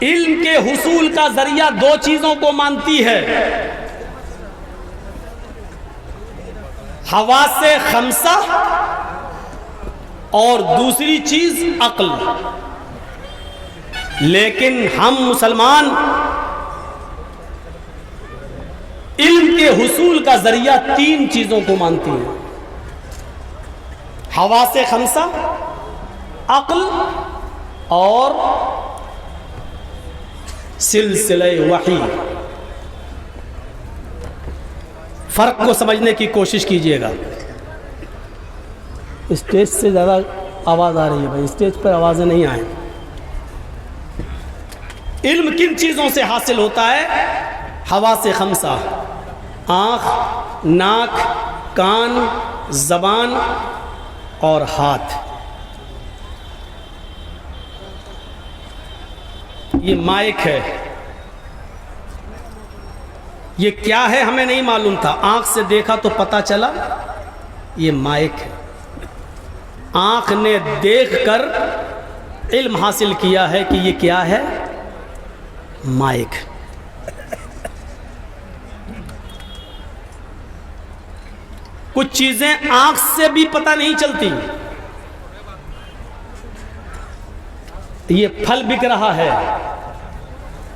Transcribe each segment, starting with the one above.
علم کے حصول کا ذریعہ دو چیزوں کو مانتی ہے، حواس خمسہ اور دوسری چیز عقل۔ لیکن ہم مسلمان علم کے حصول کا ذریعہ تین چیزوں کو مانتے ہیں، حواس خمسہ، عقل اور سلسلہ وحی۔ فرق کو سمجھنے کی کوشش کیجئے گا۔ اسٹیج سے زیادہ آواز آ رہی ہے بھائی، اسٹیج پر آوازیں نہیں آئیں۔ علم کن چیزوں سے حاصل ہوتا ہے؟ حواس خمسہ، آنکھ، ناک، کان، زبان اور ہاتھ۔ یہ مائک ہے، یہ کیا ہے ہمیں نہیں معلوم تھا، آنکھ سے دیکھا تو پتہ چلا یہ مائک ہے۔ آنکھ نے دیکھ کر علم حاصل کیا ہے کہ یہ کیا ہے؟ مائک۔ کچھ چیزیں آنکھ سے بھی پتہ نہیں چلتی۔ یہ پھل بک رہا ہے،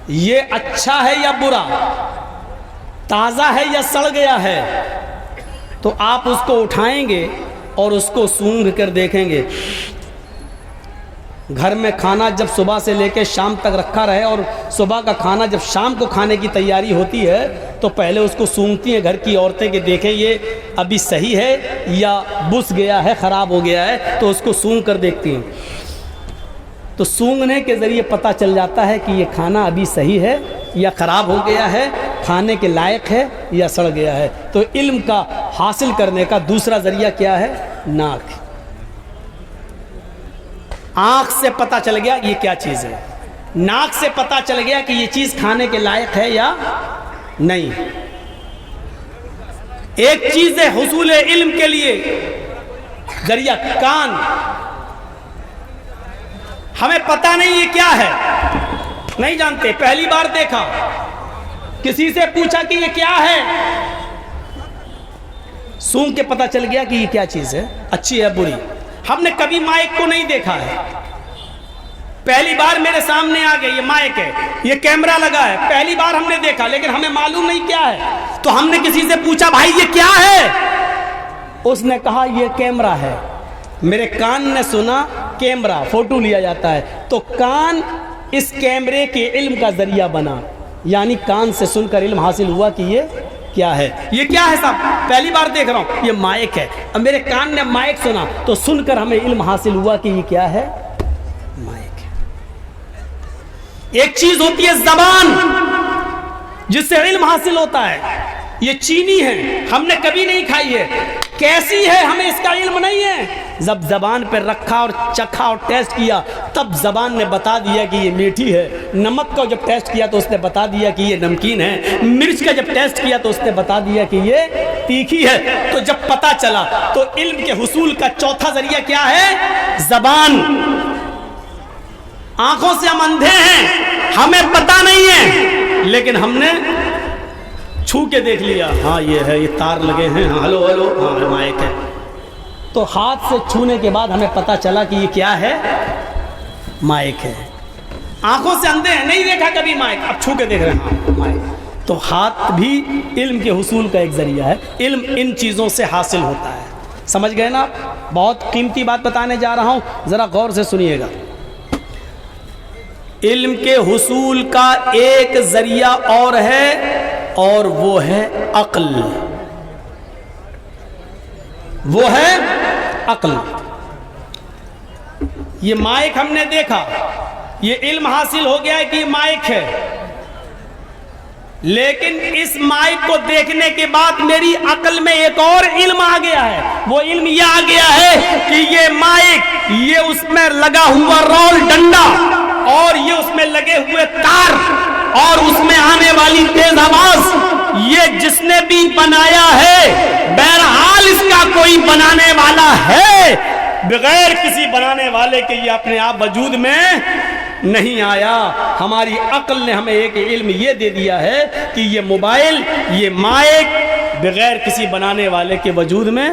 یہ اچھا ہے یا برا، تازہ ہے یا سڑ گیا ہے، تو آپ اس کو اٹھائیں گے اور اس کو سونگھ کر دیکھیں گے۔ گھر میں کھانا جب صبح سے لے کے شام تک رکھا رہے اور صبح کا کھانا جب شام کو کھانے کی تیاری ہوتی ہے تو پہلے اس کو سونگتی ہیں گھر کی عورتیں کہ دیکھیں یہ ابھی صحیح ہے یا بس گیا ہے، خراب ہو گیا ہے، تو اس کو سونگھ کر دیکھتی ہیں۔ تو سونگھنے کے ذریعے پتہ چل جاتا ہے کہ یہ کھانا ابھی صحیح ہے یا خراب ہو گیا ہے، کھانے کے لائق ہے یا سڑ گیا ہے۔ تو علم کا حاصل کرنے کا دوسرا ذریعہ کیا ہے؟ ناک۔ آنکھ سے پتہ چل گیا یہ کیا چیز ہے، ناک سے پتہ چل گیا کہ یہ چیز کھانے کے لائق ہے یا نہیں۔ ایک چیز ہے حصول علم کے لیے ذریعہ کان۔ ہمیں پتہ نہیں یہ کیا ہے، نہیں جانتے، پہلی بار دیکھا، کسی سے پوچھا کہ یہ کیا ہے، سونگ کے پتہ چل گیا کہ یہ کیا چیز ہے، اچھی ہے بری۔ ہم نے کبھی مائک کو نہیں دیکھا ہے، پہلی بار میرے سامنے آ گئے یہ مائک ہے، یہ کیمرہ لگا ہے، پہلی بار ہم نے دیکھا لیکن ہمیں معلوم نہیں کیا ہے، تو ہم نے کسی سے پوچھا بھائی یہ کیا ہے، اس نے کہا یہ کیمرہ ہے۔ میرے کان نے سنا کیمرہ، فوٹو لیا جاتا ہے، تو کان اس کیمرے کے علم کا ذریعہ بنا، یعنی کان سے سن کر علم حاصل ہوا کہ یہ کیا ہے۔ یہ کیا ہے صاحب؟ پہلی بار دیکھ رہا ہوں، یہ مائک ہے۔ اب میرے کان نے مائک سنا تو سن کر ہمیں علم حاصل ہوا کہ یہ کیا ہے؟ مائک ہے۔ ایک چیز ہوتی ہے زبان، جس سے علم حاصل ہوتا ہے، یہ چینی ہے، ہم نے کبھی نہیں کھائی ہے، کیسی ہے ہمیں اس کا علم نہیں ہے، جب زبان پہ رکھا اور چکھا اور ٹیسٹ کیا تب زبان نے بتا دیا کہ یہ میٹھی ہے، نمک کا جب ٹیسٹ کیا تو اس نے بتا دیا کہ یہ نمکین ہے، مرچ کا جب ٹیسٹ کیا تو اس نے بتا دیا کہ یہ تیکھی ہے۔ تو جب پتا چلا تو علم کے حصول کا چوتھا ذریعہ کیا ہے؟ زبان۔ آنکھوں سے ہم اندھے ہیں، ہمیں پتا نہیں ہے، لیکن ہم نے چھو کے دیکھ لیا، ہاں یہ ہے، یہ تار لگے ہیں، ہاں ہلو ہلو، ہاں مائک ہے۔ تو ہاتھ سے چھونے کے بعد ہمیں پتا چلا کہ یہ کیا ہے؟ مائک ہے۔ آنکھوں سے اندھے ہیں، نہیں دیکھا کبھی مائک، اب چھو کے دیکھ رہے ہیں مائک۔ تو ہاتھ بھی علم کے حصول کا ایک ذریعہ ہے، علم ان چیزوں سے حاصل ہوتا ہے۔ سمجھ گئے نا؟ بہت قیمتی بات بتانے جا رہا ہوں، ذرا غور سے سنیے گا۔ علم کے حصول کا ایک ذریعہ اور ہے، اور وہ ہے عقل، وہ ہے عقل۔ یہ مائک ہم نے دیکھا، یہ علم حاصل ہو گیا ہے کہ یہ مائک ہے، لیکن اس مائک کو دیکھنے کے بعد میری عقل میں ایک اور علم آ گیا ہے، وہ علم یہ آ گیا ہے کہ یہ مائک، یہ اس میں لگا ہوا رول ڈنڈا اور یہ اس میں لگے ہوئے تار اور اس میں آنے والی تیز آواز، یہ جس نے بھی بنایا ہے بہرحال اس کا کوئی بنانے والا ہے، بغیر کسی بنانے والے کے یہ اپنے آپ وجود میں نہیں آیا. ہماری عقل نے ہمیں ایک علم یہ دے دیا ہے کہ یہ موبائل، یہ مائک بغیر کسی بنانے والے کے وجود میں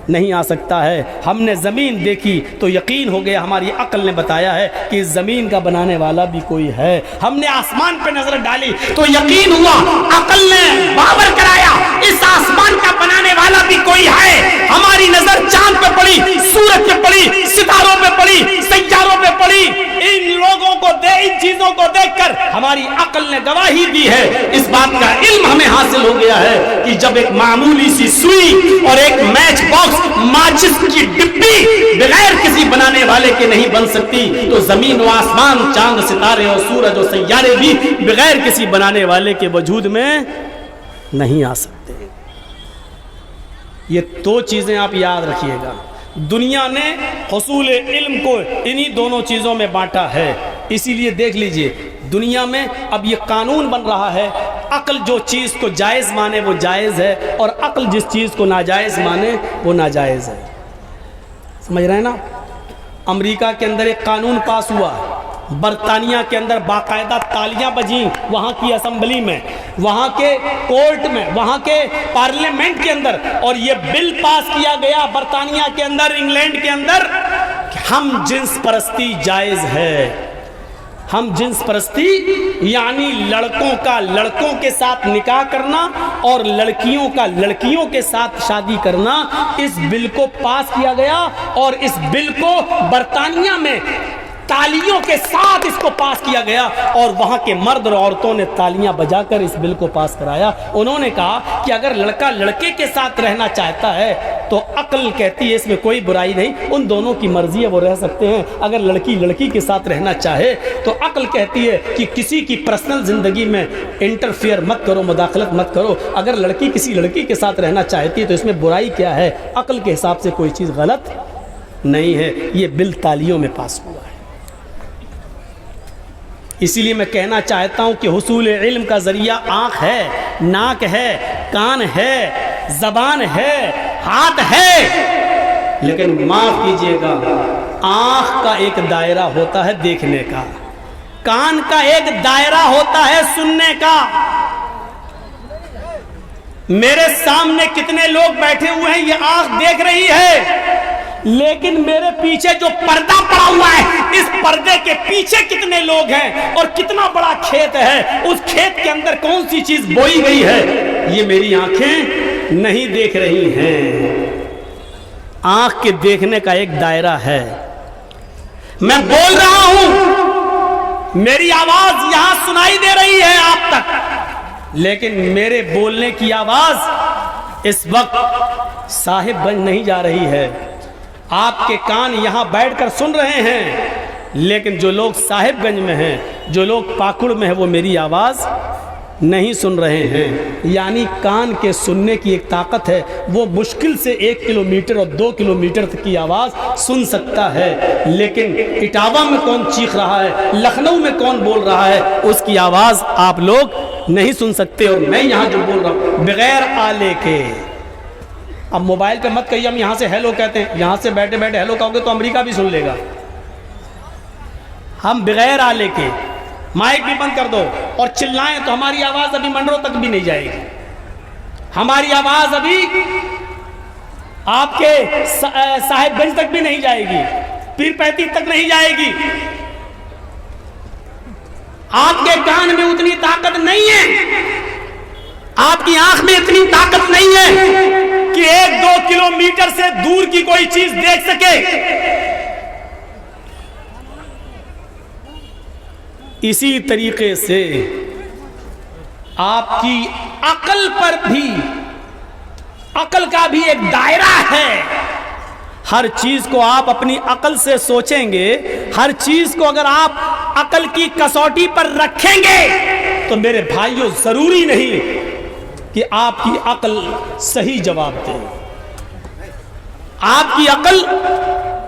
نہیں آ سکتا ہے. ہم نے زمین دیکھی تو یقین ہو گیا، ہماری عقل نے بتایا ہے کہ اس زمین کا بنانے والا بھی کوئی ہے. ہم نے آسمان پہ نظر ڈالی تو یقین ہوا، عقل نے باور کرایا اس آسمان کا بنانے والا بھی کوئی ہے. ہماری نظر چاند پہ پڑی، سورج پہ پڑی، ستاروں پہ پڑی، سیاروں پہ پڑی. ان لوگوں کو ان چیزوں کو دیکھ کر ہماری عقل نے گواہی دی ہے. اس بات کا علم ہمیں حاصل ہو گیا ہے کہ جب ایک معمولی سی سوئی اور ایک میچ باکس ماچس کی ڈبی بغیر کسی بنانے والے کے نہیں بن سکتی، تو زمین و آسمان، چاند، ستارے اور سورج اور سیارے بھی بغیر کسی بنانے والے کے وجود میں نہیں آ سکتے. یہ دو چیزیں آپ یاد رکھیے گا. دنیا نے حصول علم کو انہی دونوں چیزوں میں بانٹا ہے. اسی لیے دیکھ لیجئے دنیا میں اب یہ قانون بن رہا ہے، عقل جو چیز کو جائز مانے وہ جائز ہے، اور عقل جس چیز کو ناجائز مانے وہ ناجائز ہے. سمجھ رہے ہیں نا؟ امریکہ کے اندر ایک قانون پاس ہوا، برطانیہ کے اندر باقاعدہ تالیاں بجیں، وہاں کی اسمبلی میں، وہاں کے کورٹ میں، وہاں کے پارلیمنٹ کے اندر، اور یہ بل پاس کیا گیا برطانیہ کے اندر، انگلینڈ کے اندر، کہ ہم جنس پرستی جائز ہے. ہم جنس پرستی یعنی لڑکوں کا لڑکوں کے ساتھ نکاح کرنا اور لڑکیوں کا لڑکیوں کے ساتھ شادی کرنا، اس بل کو پاس کیا گیا. اور اس بل کو برطانیہ میں تالیوں کے ساتھ اس کو پاس کیا گیا، اور وہاں کے مرد اور عورتوں نے تالیاں بجا کر اس بل کو پاس کرایا. انہوں نے کہا کہ اگر لڑکا لڑکے کے ساتھ رہنا چاہتا ہے تو عقل کہتی ہے اس میں کوئی برائی نہیں، ان دونوں کی مرضی ہے، وہ رہ سکتے ہیں. اگر لڑکی لڑکی کے ساتھ رہنا چاہے تو عقل کہتی ہے کہ کسی کی پرسنل زندگی میں انٹرفیئر مت کرو، مداخلت مت کرو. اگر لڑکی کسی لڑکی کے ساتھ رہنا چاہتی ہے تو اس میں برائی کیا ہے؟ عقل کے حساب سے کوئی چیز غلط نہیں ہے. یہ بل تالیوں میں پاس ہوا ہے. اسی لیے میں کہنا چاہتا ہوں کہ حصول علم کا ذریعہ آنکھ ہے، ناک ہے، کان ہے، زبان ہے، ہاتھ ہے، لیکن معاف کیجئے گا، آنکھ کا ایک دائرہ ہوتا ہے دیکھنے کا، کان کا ایک دائرہ ہوتا ہے سننے کا. میرے سامنے کتنے لوگ بیٹھے ہوئے ہیں، یہ آنکھ دیکھ رہی ہے، لیکن میرے پیچھے جو پردہ پڑا ہوا ہے، اس پردے کے پیچھے کتنے لوگ ہیں اور کتنا بڑا کھیت ہے، اس کھیت کے اندر کون سی چیز بوئی گئی ہے، یہ میری آنکھیں نہیں دیکھ رہی ہیں. آنکھ کے دیکھنے کا ایک دائرہ ہے. میں بول رہا ہوں، میری آواز یہاں سنائی دے رہی ہے آپ تک، لیکن میرے بولنے کی آواز اس وقت صاحب گنج نہیں جا رہی ہے. آپ کے کان یہاں بیٹھ کر سن رہے ہیں، لیکن جو لوگ صاحب گنج میں ہیں، جو لوگ پاکڑ میں ہیں، وہ میری آواز نہیں سن رہے ہیں. یعنی کان کے سننے کی ایک طاقت ہے، وہ مشکل سے 1 کلومیٹر اور 2 کلومیٹر تک کی آواز سن سکتا ہے، لیکن اٹاوا میں کون چیخ رہا ہے، لکھنؤ میں کون بول رہا ہے، اس کی آواز آپ لوگ نہیں سن سکتے. اور میں یہاں جو بول رہا ہوں بغیر آلے کے. اب موبائل پہ مت کہیے ہم یہاں سے ہیلو کہتے ہیں، یہاں سے بیٹھے بیٹھے ہیلو کہو گے تو امریکہ بھی سن لے گا. ہم بغیر آلے کے، مائک بھی بند کر دو اور چلائیں تو ہماری آواز ابھی منڈرو تک بھی نہیں جائے گی. ہماری آواز ابھی آپ کے صاحب گنج تک بھی نہیں جائے گی، پیر پیتی تک نہیں جائے گی. آپ کے کان میں اتنی طاقت نہیں ہے، آپ کی آنکھ میں اتنی طاقت نہیں ہے کہ 1-2 کلومیٹر سے دور کی کوئی چیز دیکھ سکے. اسی طریقے سے آپ کی عقل پر بھی، عقل کا بھی ایک دائرہ ہے. ہر چیز کو آپ اپنی عقل سے سوچیں گے، ہر چیز کو اگر آپ عقل کی کسوٹی پر رکھیں گے تو میرے بھائیوں ضروری نہیں کہ آپ کی عقل صحیح جواب دے، آپ کی عقل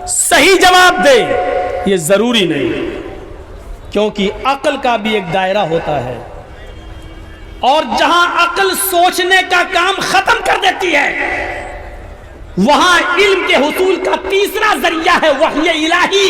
صحیح جواب دے، یہ ضروری نہیں، کیونکہ عقل کا بھی ایک دائرہ ہوتا ہے. اور جہاں عقل سوچنے کا کام ختم کر دیتی ہے، وہاں علم کے حصول کا تیسرا ذریعہ ہے وحی الہی.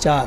4।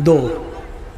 2।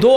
2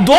2